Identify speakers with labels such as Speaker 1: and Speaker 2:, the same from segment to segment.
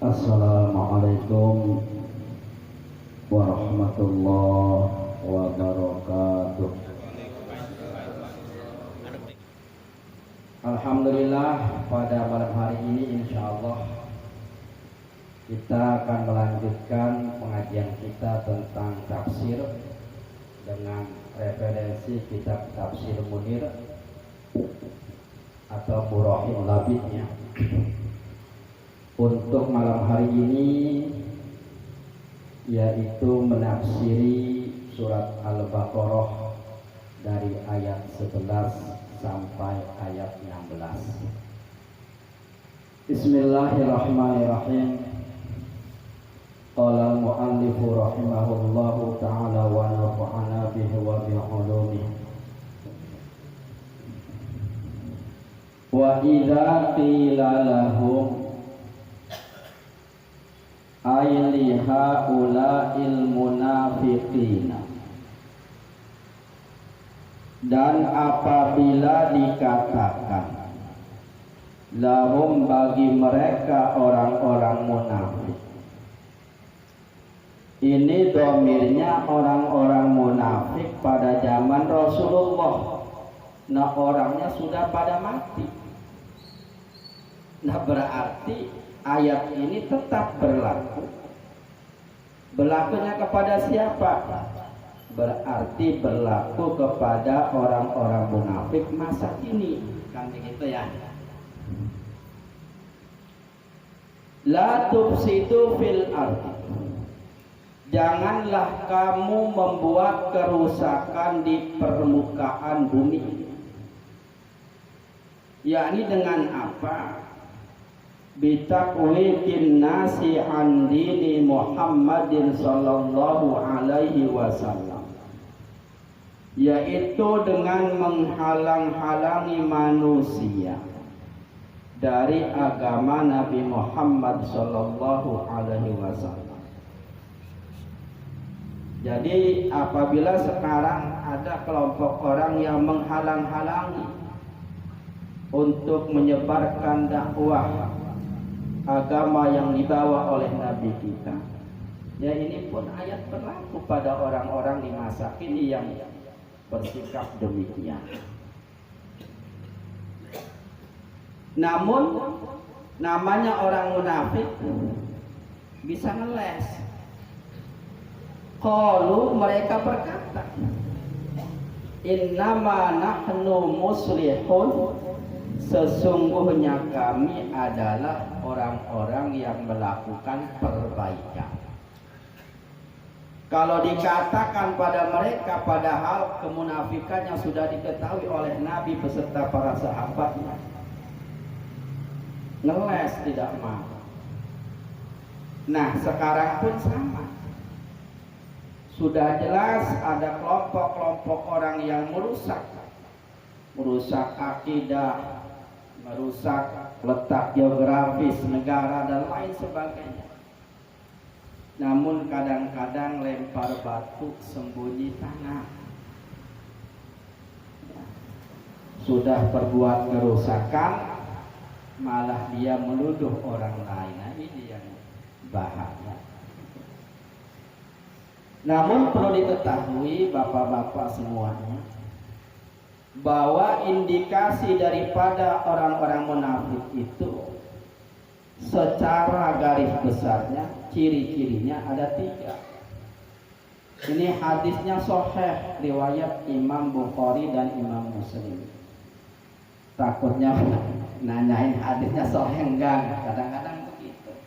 Speaker 1: Assalamualaikum warahmatullahi wabarakatuh. Alhamdulillah, pada malam hari ini insyaallah kita akan melanjutkan pengajian kita tentang tafsir dengan referensi kitab Tafsir Munir atau Burahim Labidnya. Untuk malam hari ini yaitu menafsiri surat Al-Baqarah dari ayat 11 sampai ayat 16. Bismillahirrahmanirrahim. Qala al-muallifu rahimahullahu ta'ala wa nafa'ana bihi wa bi'ulumihi. Wa idza qila lahum ayli haula'il munafiqina, dan apabila dikatakan lahum bagi mereka orang-orang munafik, ini domirnya orang-orang munafik pada zaman Rasulullah. Nah, orangnya sudah pada mati. Nah, berarti ayat ini tetap berlaku. Berlakunya kepada siapa? Berarti berlaku kepada orang-orang munafik masa kini. Kan begitu ya. La tufsidu fil ardi, janganlah kamu membuat kerusakan di permukaan bumi. Yakni dengan apa? Bitaqwiqin nasi an dini Muhammadin sallallahu alaihi wasallam, yaitu dengan menghalang-halangi manusia dari agama Nabi Muhammad sallallahu alaihi wasallam. Jadi apabila sekarang ada kelompok orang yang menghalang-halangi untuk menyebarkan dakwah agama yang dibawa oleh Nabi kita, ya ini pun ayat berlaku pada orang-orang di masa kini yang bersikap demikian. Namun namanya orang munafik bisa ngeles. Qalu, mereka berkata, innama nahnu muslihun, sesungguhnya kami adalah orang-orang yang melakukan perbaikan. Kalau dikatakan pada mereka, padahal kemunafikannya sudah diketahui oleh Nabi beserta para sahabatnya, ngeles, tidak mau. Nah, sekarang pun sama. Sudah jelas ada kelompok-kelompok orang yang merusak akidah, merusak letak geografis negara dan lain sebagainya. Namun kadang-kadang lempar batu sembunyi tanah. Sudah berbuat kerusakan, malah dia menuduh orang lain. Nah, ini yang bahaya. Namun perlu diketahui bapak-bapak semuanya, bahwa indikasi daripada orang-orang munafik itu secara garis besarnya, ciri-cirinya ada 3. Ini hadisnya sahih, riwayat Imam Bukhari dan Imam Muslim. Takutnya nanyain hadisnya sahih enggak, kadang-kadang begitu.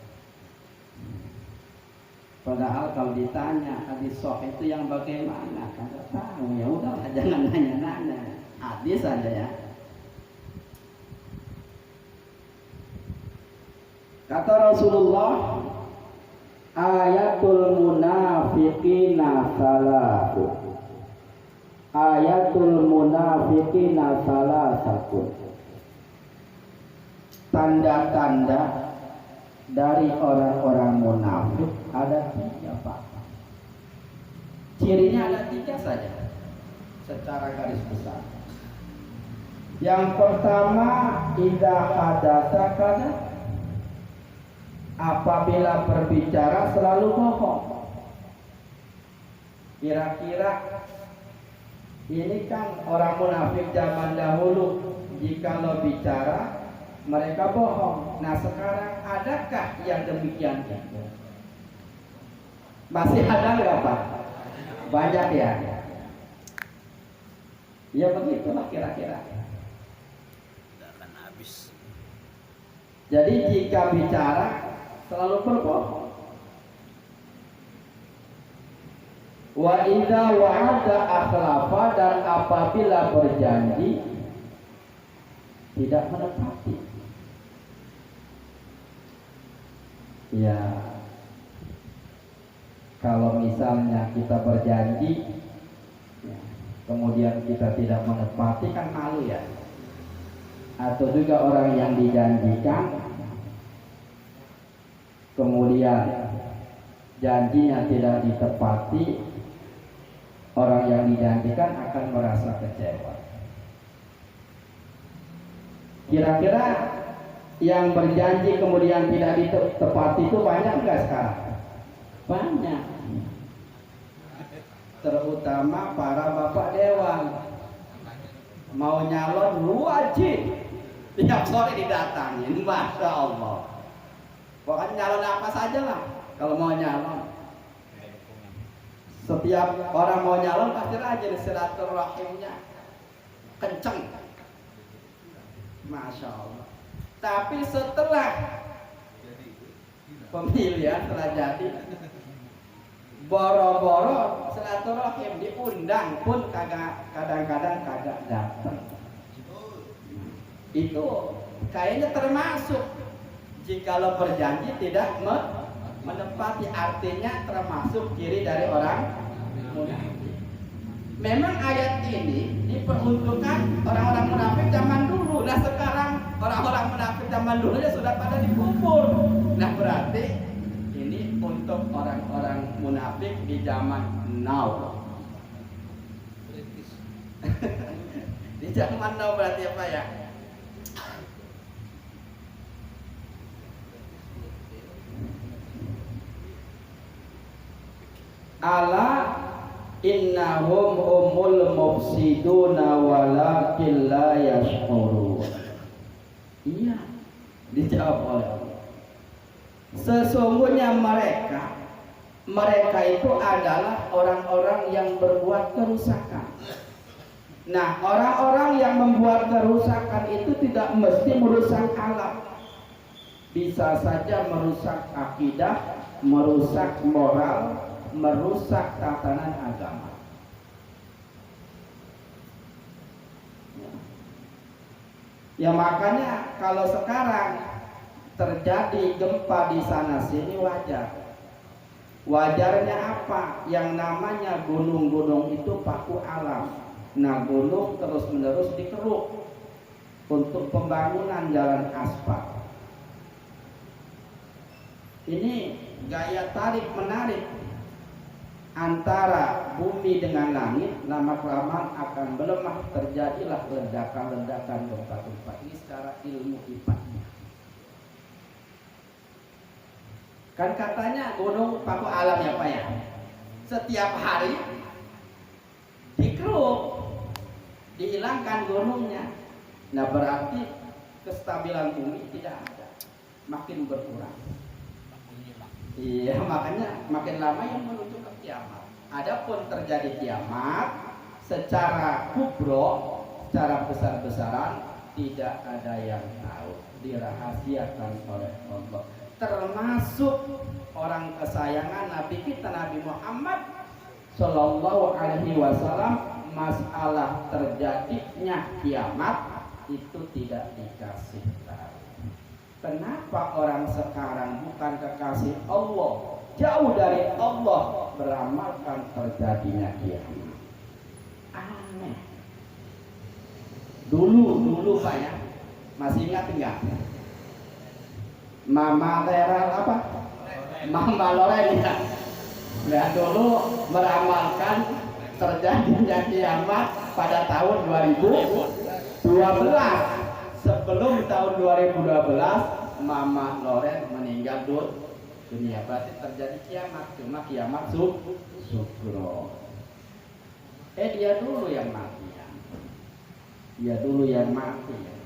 Speaker 1: Padahal kalau ditanya hadis sahih itu yang bagaimana, kagak tahu. Ya udahlah, jangan nanya-nanya, hadis saja ya. Kata Rasulullah, ayatul munafiqina salatu, ayatul munafiqina salasatun, tanda-tanda dari orang-orang munafik ada 3, Pak. Cirinya ada 3 saja secara garis besar. Yang pertama, idza hadatsa kada, apabila berbicara selalu bohong. Kira-kira ini kan orang munafik zaman dahulu, jikalau bicara mereka bohong. Nah sekarang adakah yang demikian itu? Masih ada nggak Pak? Banyak ya. Ya begitulah kira-kira. Jadi jika bicara selalu berbohong. Wa idza wa'ada akhlafa, dan apabila berjanji tidak menepati. Ya, kalau misalnya kita berjanji ya, kemudian kita tidak menepati kan malu ya. Atau juga orang yang dijanjikan kemudian janjinya tidak ditepati, orang yang dijanjikan akan merasa kecewa. Kira-kira yang berjanji kemudian tidak ditepati itu banyak nggak sekarang? Banyak. Terutama para bapak dewan mau nyalon wajib tiap sore didatangin, masya Allah. Pokoknya nyalon apa saja lah kalau mau nyalon. Setiap orang mau nyalon pasti rajin silaturahimnya kenceng, masya Allah. Tapi setelah pemilihan telah jadi, boro-boro silaturahim diundang pun kadang-kadang kagak datang. Itu kayaknya termasuk jikalau berjanji tidak menepati, artinya termasuk ciri dari orang munafik. Memang ayat ini diperuntukkan orang-orang munafik zaman dulu. Nah sekarang orang-orang munafik zaman dulunya sudah pada dikubur. Nah berarti ini untuk orang-orang munafik di zaman now. Di zaman now berarti apa ya? Ala innahum humul mufsiduna walakin la yash'urun. Iya, dijawab oleh Allah. Sesungguhnya mereka itu adalah orang-orang yang berbuat kerusakan. Nah, orang-orang yang membuat kerusakan itu tidak mesti merusak alam. Bisa saja merusak akidah, merusak moral, merusak tatanan agama. Ya makanya kalau sekarang terjadi gempa di sana sini wajar. Wajarnya apa? Yang namanya gunung-gunung itu paku alam. Nah gunung terus menerus dikeruk untuk pembangunan jalan aspal. Ini gaya tarik menarik antara bumi dengan langit, lama kelamaan akan melemah, terjadilah ledakan-ledakan gempa-gempa. Ini secara ilmu IPA. Kan katanya gunung paku alam ya Pak ya, setiap hari dikeruk, dihilangkan gunungnya. Nah berarti kestabilan bumi tidak ada, makin berkurang. Iya, makanya makin lama yang menuju ke kiamat. Adapun terjadi kiamat secara kubro, secara besar-besaran, tidak ada yang tahu, dirahasiakan oleh Allah. Termasuk orang kesayangan Nabi kita Nabi Muhammad Sallallahu Alaihi Wasallam, masalah terjadinya kiamat itu tidak dikasih tahu. Kenapa orang sekarang bukan kekasih Allah, jauh dari Allah, beramalkan terjadinya kiamat? Aneh. Dulu Pak ya, masih ingat enggak? Mama Teral apa? Mama Loren ya. Nah dulu meramalkan terjadinya kiamat pada tahun 2012. Sebelum tahun 2012 Mama Loren meninggal dunia, berarti terjadi kiamat. Cuma kiamat sugro. Dia dulu yang mati ya. Dia dulu yang mati ya.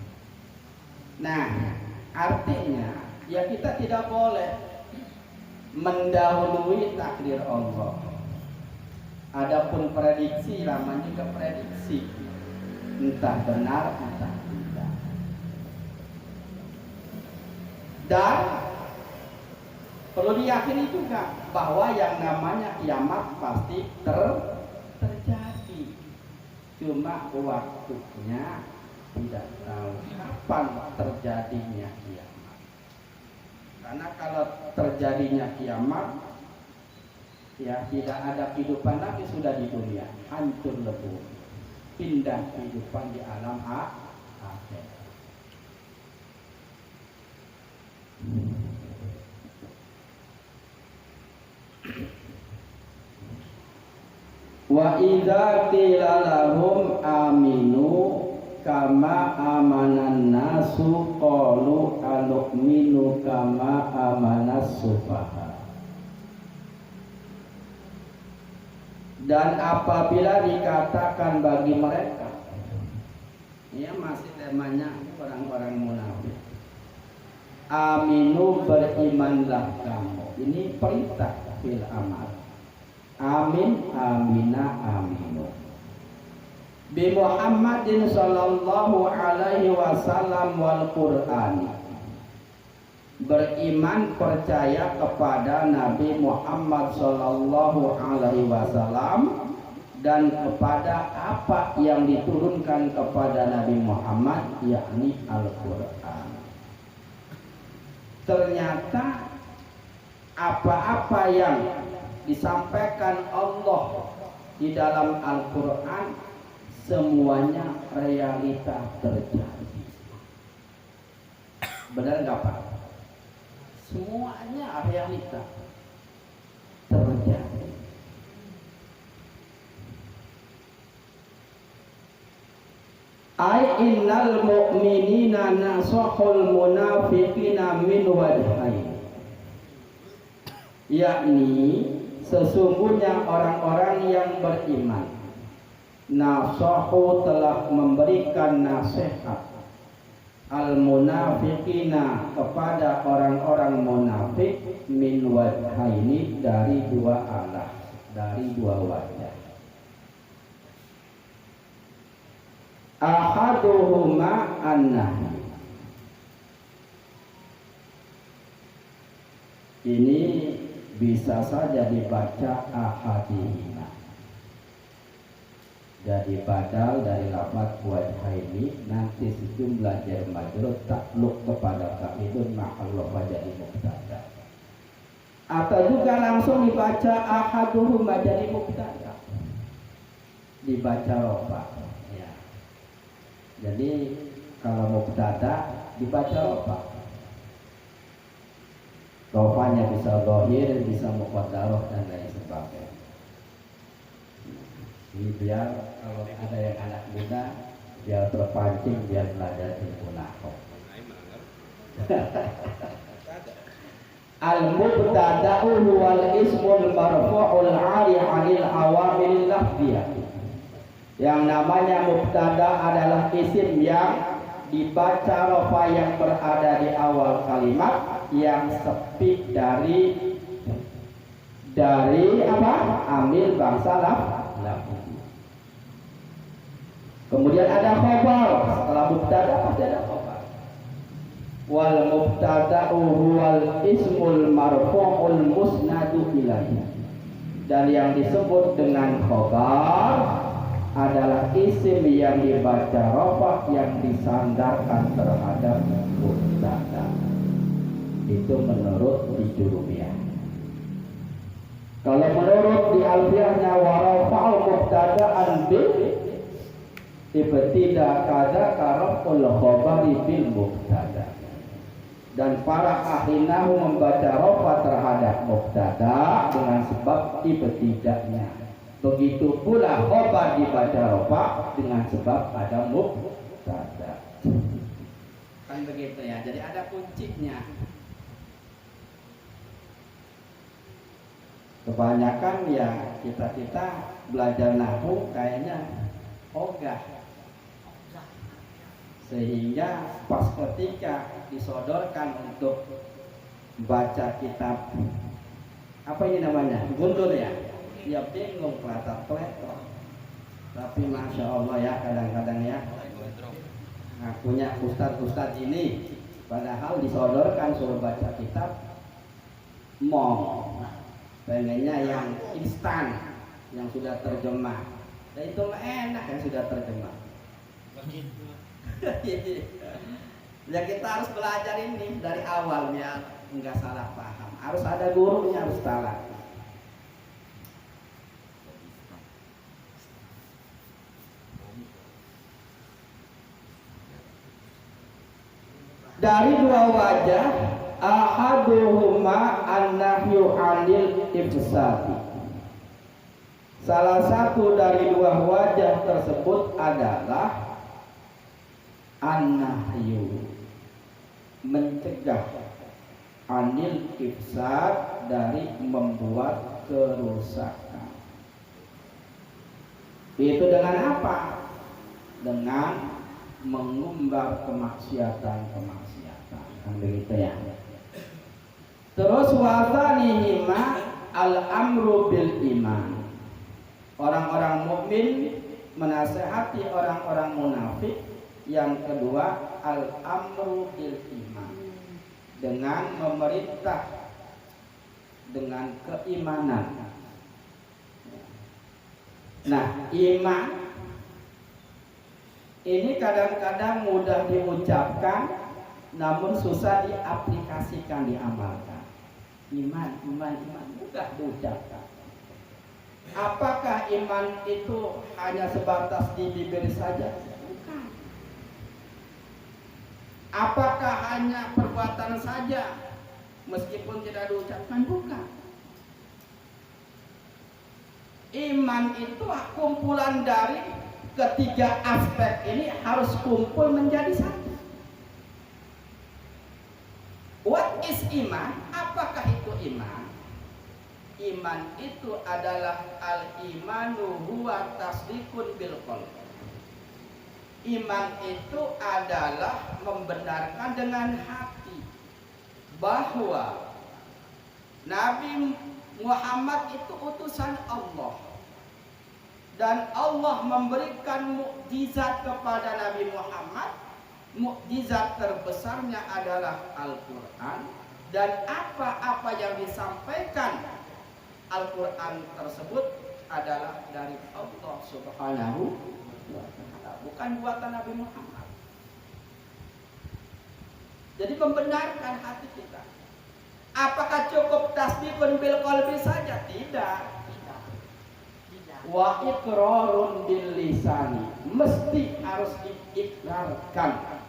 Speaker 1: Nah, artinya ya kita tidak boleh mendahului takdir Allah. Adapun prediksi namanya juga prediksi, entah benar entah tidak. Dan perlu diyakini juga bahwa yang namanya kiamat pasti terjadi. Cuma waktunya tidak tahu kapan terjadinya kiamat. Karena kalau terjadinya kiamat, ya tidak ada kehidupan lagi sudah di dunia, hancur lebur, pindah kehidupan di alam akhir. Wa idza qila lahum aminu kama amanan nasu qalu anu'minu kama amanas sufaha. Dan apabila dikatakan bagi mereka, ini masih temanya orang-orang munafik, aminu berimanlah kamu. Ini perintah fil amar. Amin, amina, aminu. Bi Muhammadin sallallahu alaihi wasallam wal Qur'an. Beriman percaya kepada Nabi Muhammad sallallahu alaihi wasallam dan kepada apa yang diturunkan kepada Nabi Muhammad, yakni Al-Qur'an. Ternyata apa-apa yang disampaikan Allah di dalam Al-Quran semuanya realita terjadi. Benar nggak Pak? Semuanya realita terjadi. Ai innal mu'minina nasahul munafiqina min wajhain. Yakni sesungguhnya orang-orang yang beriman nasahu telah memberikan nasihat al-munafiqina kepada orang-orang munafik min wajhaini dari dua arah, dari dua wajah. Ahaduhuma an-nahy. Ini bisa saja dibaca ahadihima. Jadi badal dari lafaz wajhaini, nanti sejumlah jar majrur takluk kepada kaidun mahallu jadi mubtada. Atau juga langsung dibaca ahaduhuma jadi mubtada. Dibaca rofa. Ya. Jadi kalau mubtada dibaca rofa. Rofanya bisa zahir, bisa muqaddarah dan lain sebagainya. Ini biar kalau ada yang anak muda biar terpancing, biar belajar ilmu nahwu. Al-mubtada'u wal ismul marfu'ul 'ali 'anil awamil lafziyah. Yang namanya mubtada adalah isim yang dibaca rofa yang berada di awal kalimat, yang sepi dari apa? Amil bangsa lafzi. Kemudian ada khabar, setelah mubtada pasti ada khabar. Wal mubtada'u huwal ismul marfu'ul musnadu ilaihi. Dan yang disebut dengan khabar adalah isim yang dibaca rofa yang disandarkan terhadap mubtada. Itu menurut di Jurumiyah. Kalau menurut di Alfiyahnya warafa'al mubtada'an bil ibtida kada karaful khabari bil mubtada. Dan para ahli nahwu membaca rofa terhadap mubtada dengan sebab ibtidanya. Begitu pula khabar dibaca rofa dengan sebab ada mubtada. Kan begitu ya. Jadi ada kuncinya. Kebanyakan ya kita belajar nahwu kayaknya ogah, sehingga pas ketika disodorkan untuk baca kitab apa ini namanya gundur ya, dia bingung peletot. Tapi masya Allah ya, kadang-kadang ya punya ustadz ini padahal disodorkan suruh baca kitab pengennya yang instan, yang sudah terjemah. Dan itu enak yang sudah terjemah. Ya kita harus belajar ini dari awalnya, enggak salah paham. Harus ada gurunya, harus salah. Dari dua wajah, ahaduhuma an-nahyu 'anil ifsadi. Salah satu dari dua wajah tersebut adalah an-nahyu, mencegah, 'anil ifsad, dari membuat kerusakan. Itu dengan apa? Dengan mengumbar kemaksiatan, kan begitu ya. Terus wasanihima al-amru bil iman. Orang-orang mukmin menasehati orang-orang munafik. Yang kedua al-amru bil iman, dengan memerintah dengan keimanan. Nah, iman ini kadang-kadang mudah diucapkan, namun susah diaplikasikan, diamalkan. Iman mudah diucapkan. Apakah iman itu hanya sebatas di bibir saja? Bukan. Apakah hanya perbuatan saja meskipun tidak diucapkan? Bukan. Iman itu kumpulan dari ketiga aspek ini, harus kumpul menjadi satu. What is iman? Apakah itu iman? Iman itu adalah al-imanu huwa tasdiqun bil qalbi. Iman itu adalah membenarkan dengan hati bahwa Nabi Muhammad itu utusan Allah, dan Allah memberikan mukjizat kepada Nabi Muhammad. Mukjizat terbesarnya adalah Al-Quran, dan apa-apa yang disampaikan Al-Quran tersebut adalah dari Allah Subhanahu wa Ta'ala, bukan buatan Nabi Muhammad. Jadi membenarkan hati kita. Apakah cukup tasdiqun bil qalbi saja? Tidak. Wa iqrarun bil lisani, mesti harus diikrarkan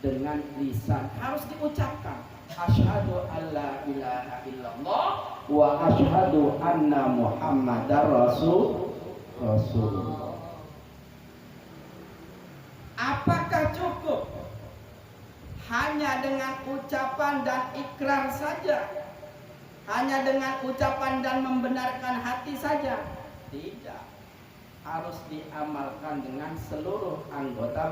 Speaker 1: dengan lisan, harus diucapkan. Asyhadu alla ilaha illallah wa asyhadu anna muhammadar rasulullah. Apakah cukup hanya dengan ucapan dan ikrar saja? Hanya dengan ucapan dan membenarkan hati saja? Tidak. Harus diamalkan dengan seluruh anggota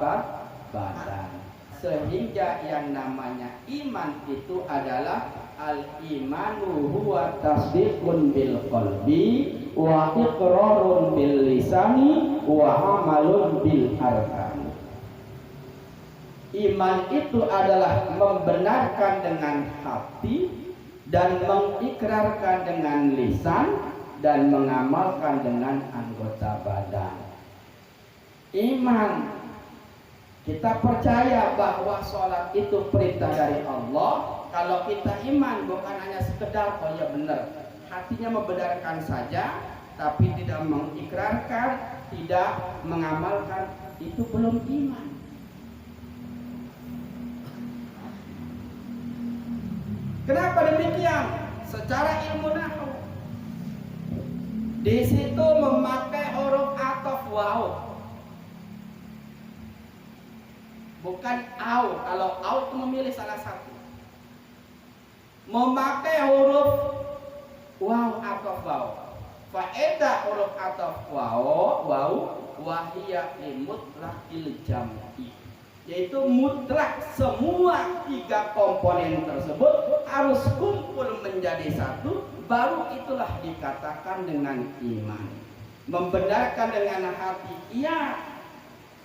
Speaker 1: badan. Sehingga yang namanya iman itu adalah al-imanu huwa tasdiqun bil qalbi wa iqrarun bil lisani wa amalun bil arkan. Iman itu adalah membenarkan dengan hati dan mengikrarkan dengan lisan dan mengamalkan dengan anggota badan. Iman, kita percaya bahwa sholat itu perintah dari Allah. Kalau kita iman, bukan hanya sekedar oh ya benar, hatinya membenarkan saja tapi tidak mengikrarkan, tidak mengamalkan, itu belum iman. Kenapa demikian? Secara ilmu nahwu, di situ memakai huruf ataf waw. bukan au. Kalau au itu memilih salah satu. Memakai huruf waw atau waw. Faedah huruf atau waw wahia limutlaqil jam'i, yaitu mutlak semua tiga komponen tersebut harus kumpul menjadi satu, baru itulah dikatakan dengan iman. Membenarkan dengan hati iya,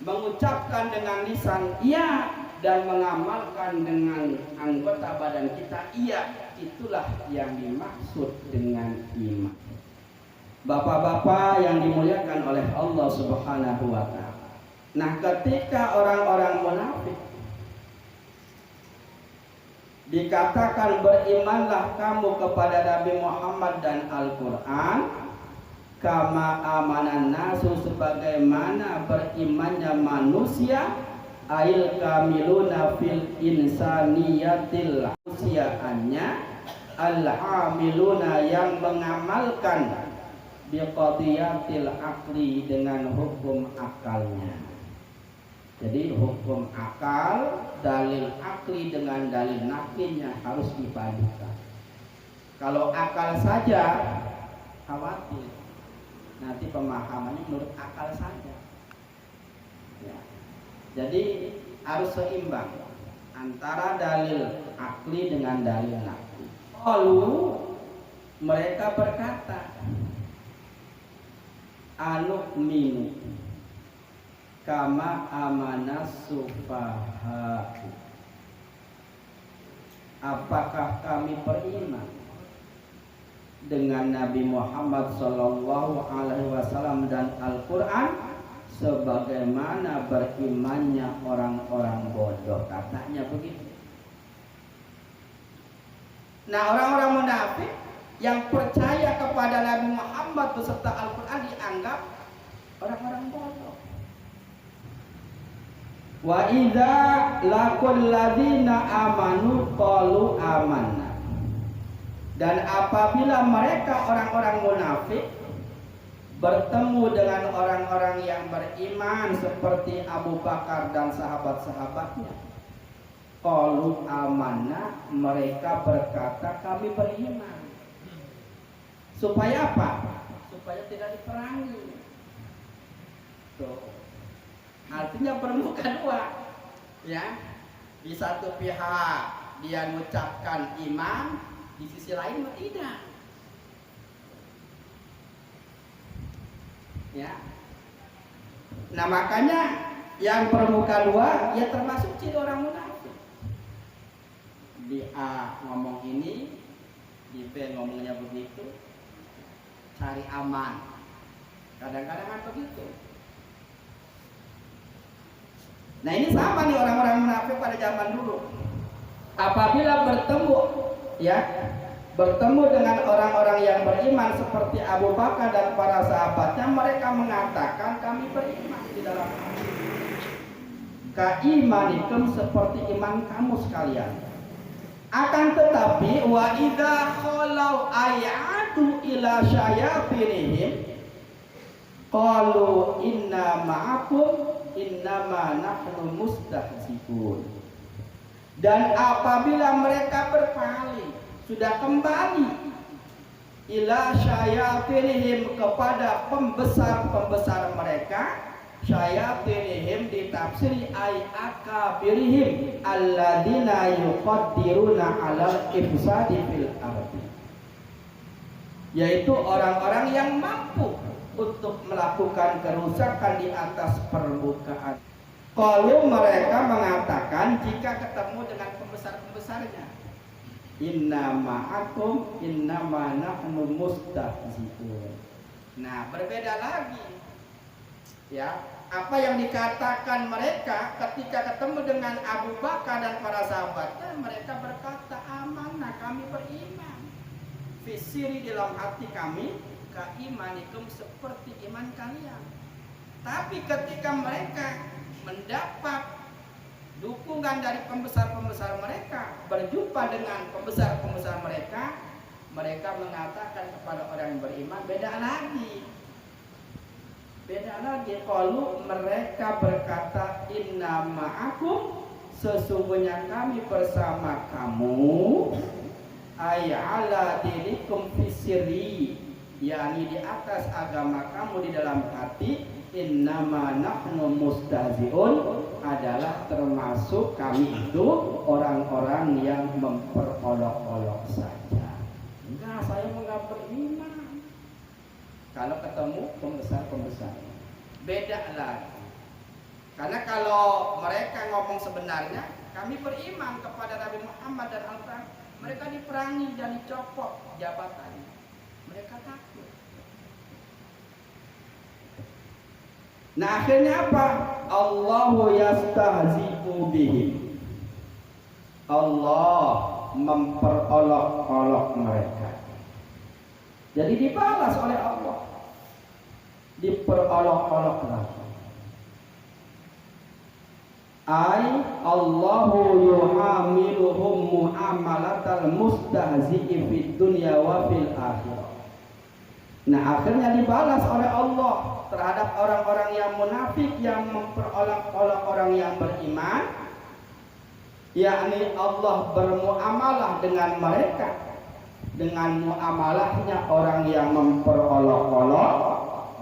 Speaker 1: mengucapkan dengan lisan iya, dan mengamalkan dengan anggota badan kita iya, itulah yang dimaksud dengan iman. Bapak-bapak yang dimuliakan oleh Allah Subhanahu wa ta'ala. Nah, ketika orang-orang munafik dikatakan berimanlah kamu kepada Nabi Muhammad dan Al-Quran, kama amanan nasu, sebagaimana berimannya manusia, ail kamiluna fil insaniyatil, manusiaannya, al-amiluna yang mengamalkan, biqadiyatil akli dengan hukum akalnya. Jadi hukum akal, dalil akli dengan dalil naklinya harus dipadukan. Kalau akal saja khawatir, nanti pemahamannya menurut akal saja ya. Jadi harus seimbang antara dalil akli dengan dalil nakli. Lalu mereka berkata, anu'minu kama amanas sufaha, apakah kami beriman dengan Nabi Muhammad sallallahu alaihi wasallam dan Al-Quran sebagaimana berimannya orang-orang bodoh, katanya begitu. Nah, orang-orang munafik yang percaya kepada Nabi Muhammad beserta Al-Quran dianggap orang-orang bodoh. Wa idza laqul ladzina amanu qalu amanna. Dan apabila mereka orang-orang munafik bertemu dengan orang-orang yang beriman seperti Abu Bakar dan sahabat-sahabatnya, qalu amanna, mereka berkata kami beriman. Supaya apa? Supaya tidak diperangi. Tuh. Artinya bermuka dua. Ya. Di satu pihak dia mengucapkan iman, di sisi lain tidak. Ya. Nah, makanya yang bermuka dua ya termasuk ciri orang munafik. Di A ngomong ini, di B ngomongnya begitu. Cari aman, kadang-kadang kan begitu. Nah, ini sama nih orang-orang munafik pada zaman dulu. Apabila bertemu dengan orang-orang yang beriman seperti Abu Bakar dan para sahabatnya, mereka mengatakan kami beriman di dalam hati. Kaimanikum, seperti iman kamu sekalian. Akan tetapi wa idza khalau ayatu ila syayatinihim qalu inna ma'akum innama nahnu mustahzi'un. Dan apabila mereka berpaling, sudah kembali ila syayatinihim, kepada pembesar-pembesar mereka. Syayatinihim ditafsiri ay akabirihim alladzina yuqaddiruna alal ifsadi fil ardi, yaitu orang-orang yang mampu untuk melakukan kerusakan di atas permukaan. Kalau mereka mengatakan jika ketemu dengan pembesar-pembesarnya, inna ma'akum innama nahnu mustahzi'un. Nah, berbeda lagi ya. Apa yang dikatakan mereka ketika ketemu dengan Abu Bakar dan para sahabatnya, mereka berkata amanah, kami beriman. Fisiri, dalam hati kami, kaimanikum, seperti iman kalian. Tapi ketika mereka mendapat dukungan dari pembesar-pembesar mereka, berjumpa dengan pembesar-pembesar mereka, mereka mengatakan kepada orang yang beriman, beda lagi. Beda lagi kalau mereka berkata inna ma'akum, sesungguhnya kami bersama kamu, ay ala dinikum fisiri, yakni di atas agama kamu di dalam hati. Innama nahnu mustahzi'un, adalah termasuk kami itu orang-orang yang memperolok-olok saja. Enggak, saya enggak beriman. Kalau ketemu pembesar-pembesar beda lagi. Karena kalau mereka ngomong sebenarnya, kami beriman kepada Nabi Muhammad dan Al-Quran, mereka diperangi dan dicopot jabatannya. Mereka takut. Nah akhirnya apa? Allahu yastahzi'u bihim. Allah memperolok-olok mereka. Jadi dibalas oleh Allah. Diperolok-olok lagi. Ay Allahu yu'amiluhum mu'amalatal mustahzi'i fid dunya wa fil akhirah. Nah akhirnya dibalas oleh Allah terhadap orang-orang yang munafik yang memperolok-olok orang yang beriman, yakni Allah bermuamalah dengan mereka dengan muamalahnya orang yang memperolok-olok,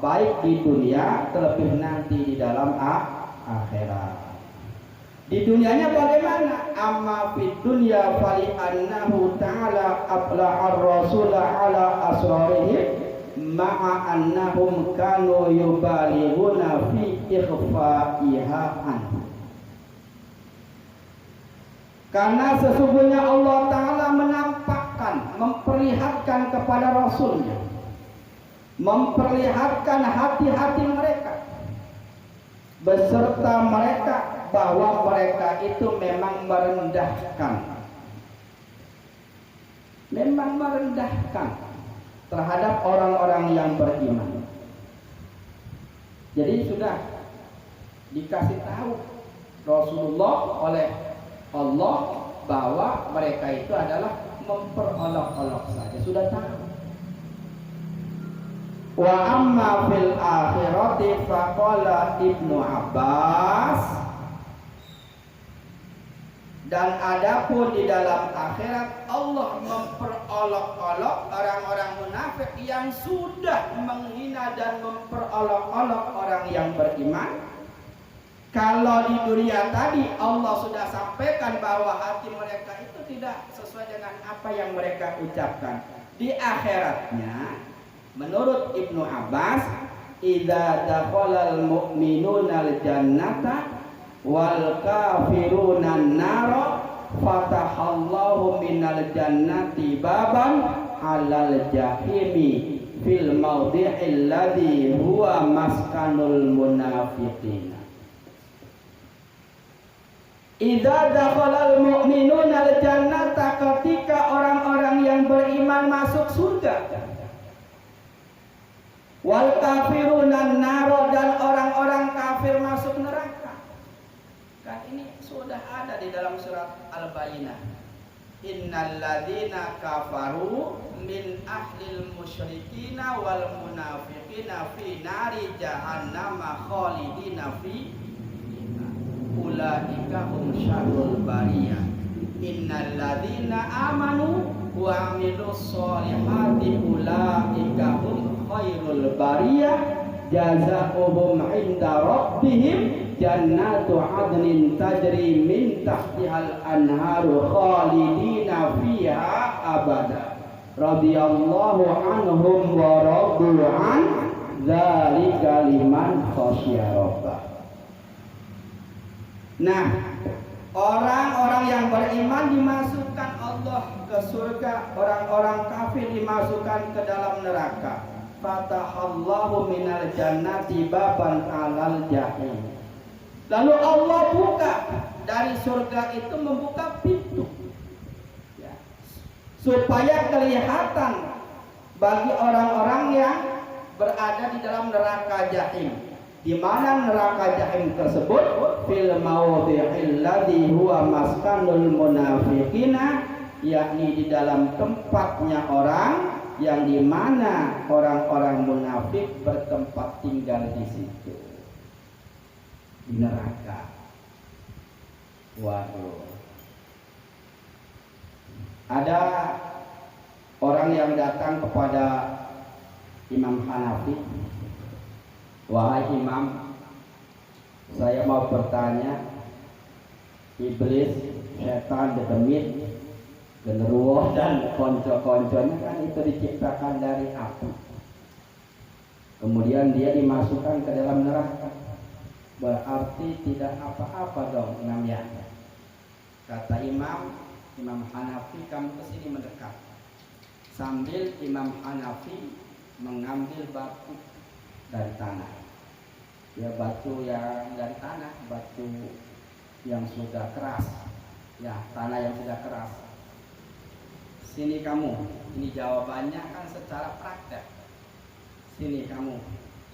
Speaker 1: baik di dunia terlebih nanti di dalam akhirat. Di dunianya bagaimana? Amma fid dunya fali annahu ta'ala abla'ar rasula ala asrarihim ma'a annahum kanu yubalighuna fi ikhfa'iha anhu. Karena sesungguhnya Allah Ta'ala menampakkan, memperlihatkan kepada Rasulnya, memperlihatkan hati-hati mereka beserta mereka bahwa mereka itu memang merendahkan terhadap orang-orang yang beriman. Jadi sudah dikasih tahu Rasulullah oleh Allah bahwa mereka itu adalah memperolok-olok saja, sudah tahu. Wa amma fil akhirati faqala Ibnu Abbas, dan adapun di dalam akhirat Allah memperolok-olok orang-orang munafik yang sudah menghina dan memperolok-olok orang yang beriman. Kalau di dunia tadi Allah sudah sampaikan bahwa hati mereka itu tidak sesuai dengan apa yang mereka ucapkan. Di akhiratnya menurut Ibnu Abbas, idza dakhalal mu'minuna al-jannata wal kafiruna an-nara fatahallahu minal jannati baban alal jahimi fil mawdi'il ladzi huwa maskanul munafiqin. Idza dakhalal mu'minuna al-jannata, ketika orang-orang yang beriman masuk surga, wal kafiruna an-nara, dan orang-orang kafir masuk neraka. Kan ini sudah ada di dalam surat Al-Baqarah. Innal ladzina kafaru min ahlil musyrikina wal munafiqina fi nari jahannam khalidina fi ulaika hum syarrul bariyah. Innal ladzina amanu wa amilus solihati ulaika hum khairul bariyah jazaohum inda rabbihim jannatu adnin tajri min tahtihal anharu khalidina fiha abada radhiyallahu anhum wa radu an dzalika liman khasyiya rabbah. Nah, orang-orang yang beriman dimasukkan Allah ke surga, orang-orang kafir dimasukkan ke dalam neraka. Fatahallahu minal jannati baban alal jahim. Lalu Allah buka dari surga itu, membuka pintu ya, supaya kelihatan bagi orang-orang yang berada di dalam neraka jahim. Di mana neraka jahim tersebut? Fil mawdi'il ladzi huwa maskanul munafiqina, yakni di dalam tempatnya orang yang dimana orang-orang munafik bertempat tinggal di situ, di neraka. Waduh. Ada orang yang datang kepada Imam Hanafi, wahai Imam, saya mau bertanya, iblis, setan, demit, genderuwo dan konco-konconya kan itu diciptakan dari api. Kemudian dia dimasukkan ke dalam neraka. Berarti tidak apa-apa dong Imam ya. Kata Imam Hanafi, kamu kesini mendekat. Sambil Imam Hanafi mengambil batu dari tanah. Ya batu yang dari tanah, batu yang sudah keras. Ya tanah yang sudah keras. Sini kamu, ini jawabannya kan secara praktek. Sini kamu,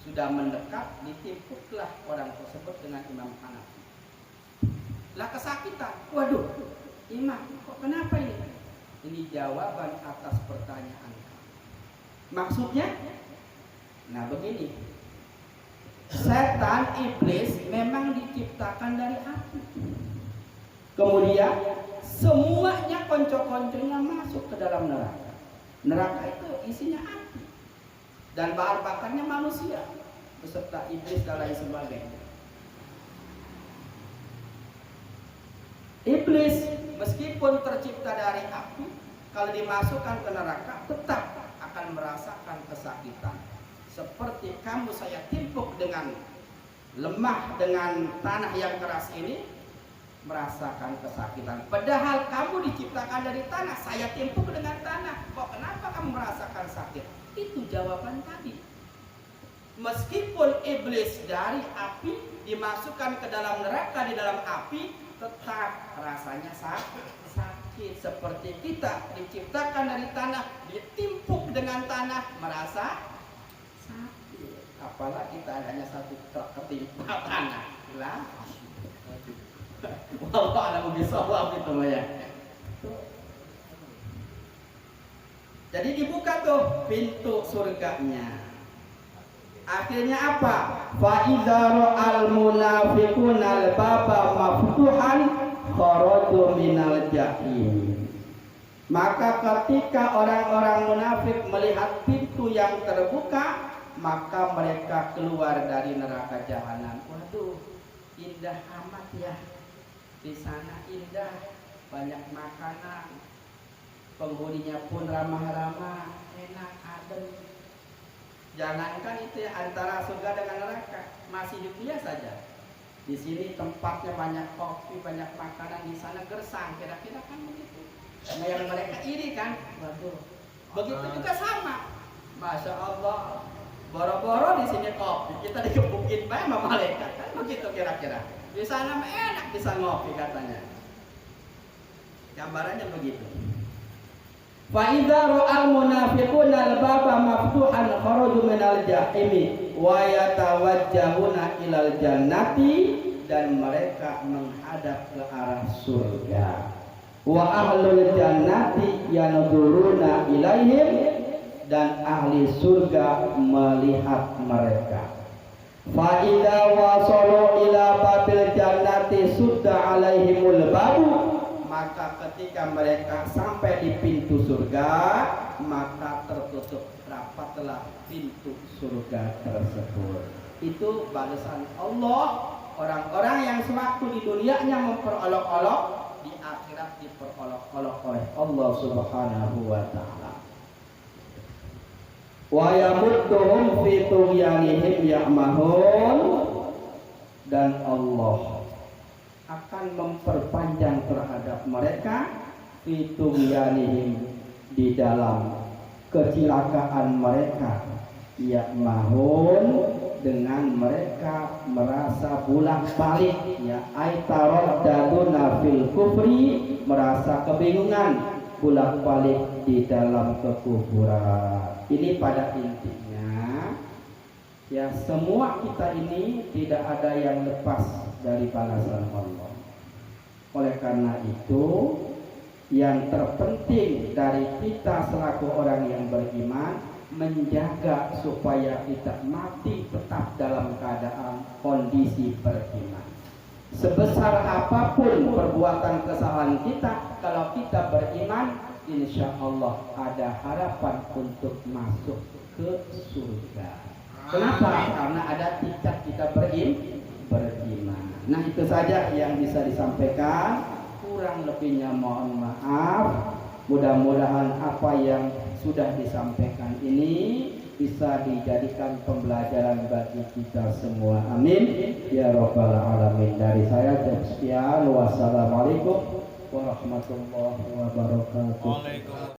Speaker 1: sudah mendekat, ditimpuklah orang tersebut dengan Imam Hanafi. Lah kesakitan, waduh, Imam, kok kenapa ini? Ini jawaban atas pertanyaan kamu. Maksudnya? Nah begini, setan, iblis memang diciptakan dari api. Kemudian semuanya konco-konconya masuk ke dalam neraka. Neraka itu isinya api dan bahan bakarnya manusia beserta iblis dan lain sebagainya. Iblis meskipun tercipta dari api, kalau dimasukkan ke neraka tetap akan merasakan kesakitan. Seperti kamu saya timpuk dengan lemah dengan tanah yang keras ini, merasakan kesakitan. Padahal kamu diciptakan dari tanah, saya timpuk dengan tanah. Kok kenapa kamu merasakan sakit? Itu jawaban tadi. Meskipun iblis dari api dimasukkan ke dalam neraka di dalam api, tetap rasanya sakit. Seperti kita diciptakan dari tanah, ditimpuk dengan tanah, merasa sakit. Apalagi kita hanya satu ketimpa tanah. Lah. Wallah alam bisawab itu ya. Jadi dibuka tuh pintu surganya. Akhirnya apa? Fa idza ra'al munafiquna al-baba maftuhan kharaju minal jahim. Maka ketika orang-orang munafik melihat pintu yang terbuka, maka mereka keluar dari neraka jahanam. Waduh, indah amat ya. Di sana indah, banyak makanan, penghuninya pun ramah-ramah, enak, adem. Jangankan itu ya, antara surga dengan neraka, masih di dunia saja. Di sini tempatnya banyak kopi, banyak makanan, di sana gersang, kira-kira kan begitu. Nah, yang mereka iri kan, waduh. Begitu juga sama, masya Allah. Boro-boro di sini kopi, kita dikebukin banyak sama malaikat, kan begitu kira-kira. Di sana enak bisa ngopi katanya. Gambarannya begitu. Fa idza ra'al munafiquna al-baba maftuhan kharaju minal jahimi wa yatawajjahuna ilal jannati, dan mereka menghadap ke arah surga. Wa ahlul jannati yanzuruna ilaihim, dan ahli surga melihat mereka. Fa idza wasalu ila babil jannati sudda alaihimul babu, maka ketika mereka sampai di pintu surga, maka tertutup rapatlah pintu surga tersebut. Itu balasan Allah. Orang-orang yang sewaktu di dunianya memperolok-olok, di akhirat diperolok-olok oleh Allah Subhanahu wa ta'ala. Wa yamudduhum fi tughyanihim ya'mahun, dan Allah akan memperpanjang terhadap mereka fi tughyanihim, di dalam kecelakaan mereka, ya'mahun, dengan mereka merasa bolak-balik, ya aitaraddaduna fil kufri, merasa kebingungan bolak-balik di dalam kekufuran. Ini pada intinya ya, semua kita ini tidak ada yang lepas dari balasan Allah. Oleh karena itu, Yang terpenting dari kita selaku orang yang beriman, menjaga supaya kita mati tetap dalam keadaan kondisi beriman. Sebesar apapun perbuatan kesalahan kita, kalau kita beriman, insya Allah ada harapan untuk masuk ke surga. Kenapa? Karena ada tingkat kita beriman. Nah, itu saja yang bisa disampaikan. Kurang lebihnya mohon maaf. Mudah-mudahan apa yang sudah disampaikan ini bisa dijadikan pembelajaran bagi kita semua. Amin ya rabbal alamin. Dari saya sekian. Wassalamualaikum warahmatullahi wabarakatuh.